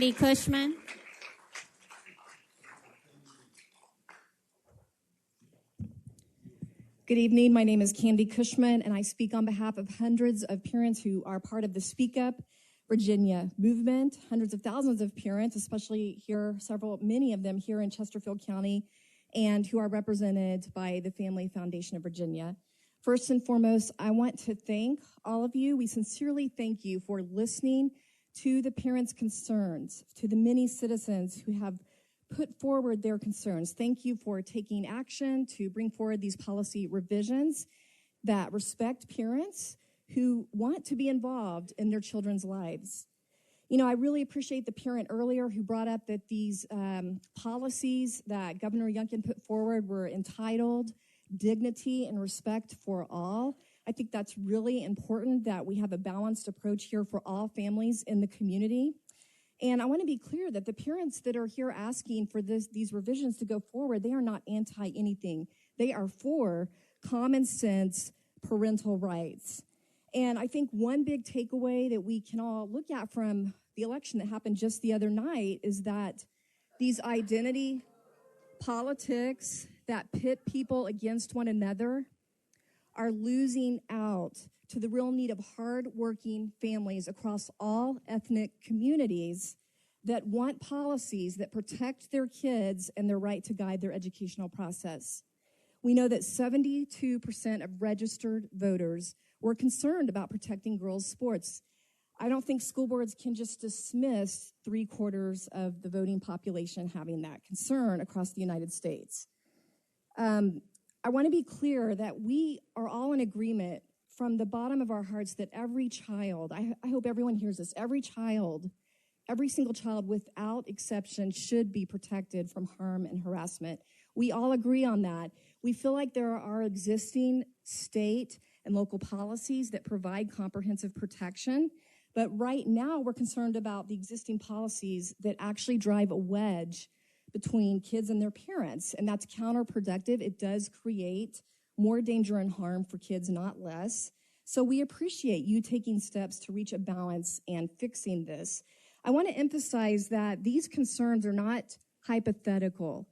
Candi Cushman. Good evening. My name is Candi Cushman, and I speak on behalf of hundreds of parents who are part of the Speak Up Virginia movement, hundreds of thousands of parents, especially here, many of them here in Chesterfield County, and who are represented by the Family Foundation of Virginia. First and foremost, I want to thank all of you. We sincerely thank you for listening to the parents' concerns, to the many citizens who have put forward their concerns. Thank you for taking action to bring forward these policy revisions that respect parents who want to be involved in their children's lives. You know, I really appreciate the parent earlier who brought up that these policies that Governor Youngkin put forward were entitled Dignity and Respect for All. I think that's really important that we have a balanced approach here for all families in the community. And I want to be clear that the parents that are here asking for these revisions to go forward, they are not anti-anything. They are for common sense parental rights. And I think one big takeaway that we can all look at from the election that happened just the other night is that these identity politics that pit people against one another are losing out to the real need of hardworking families across all ethnic communities that want policies that protect their kids and their right to guide their educational process. We know that 72% of registered voters were concerned about protecting girls' sports. I don't think school boards can just dismiss 3/4 of the voting population having that concern across the United States. I want to be clear that we are all in agreement from the bottom of our hearts that every child, I hope everyone hears this, every single child without exception should be protected from harm and harassment. We all agree on that. We feel like there are existing state and local policies that provide comprehensive protection, but right now we're concerned about the existing policies that actually drive a wedge between kids and their parents, and that's counterproductive. It does create more danger and harm for kids, not less. So we appreciate you taking steps to reach a balance and fixing this. I want to emphasize that these concerns are not hypothetical.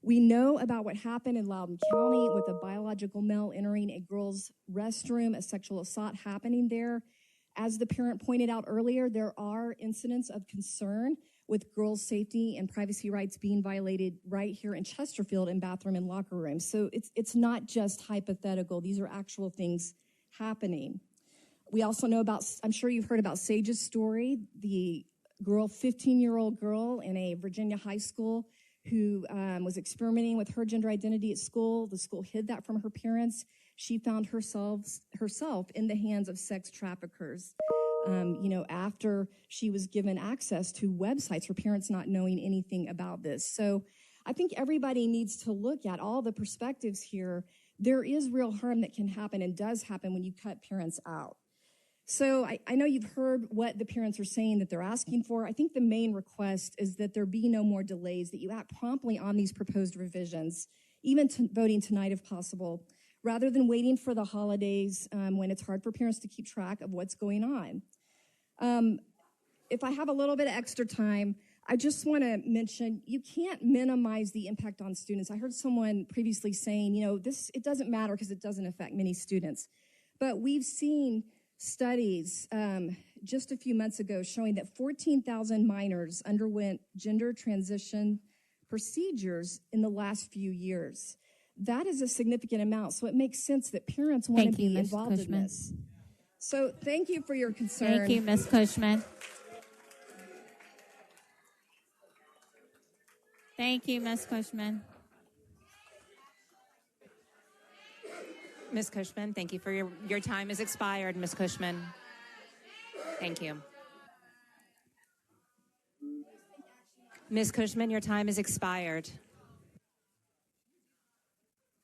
We know about what happened in Loudoun County with a biological male entering a girl's restroom, a sexual assault happening there. As the parent pointed out earlier, there are incidents of concern with girls' safety and privacy rights being violated right here in Chesterfield in bathroom and locker rooms. So it's not just hypothetical. These are actual things happening. We also know about, I'm sure you've heard about Sage's story, the girl, 15-year-old girl in a Virginia high school who was experimenting with her gender identity at school. The school hid that from her parents. She found herself in the hands of sex traffickers, after she was given access to websites, her parents not knowing anything about this. So I think everybody needs to look at all the perspectives here. There is real harm that can happen and does happen when you cut parents out. So I know you've heard what the parents are saying that they're asking for. I think the main request is that there be no more delays, that you act promptly on these proposed revisions, even voting tonight if possible, rather than waiting for the holidays when it's hard for parents to keep track of what's going on. If I have a little bit of extra time, I just want to mention you can't minimize the impact on students. I heard someone previously saying, it doesn't matter because it doesn't affect many students. But we've seen studies just a few months ago showing that 14,000 minors underwent gender transition procedures in the last few years. That is a significant amount, so it makes sense that parents want to be involved in this. So thank you for your concern. Thank you, Ms. Cushman. Thank you, Ms. Cushman. Ms. Cushman, thank you for your time has expired, Ms. Cushman. Thank you. Ms. Cushman, your time has expired.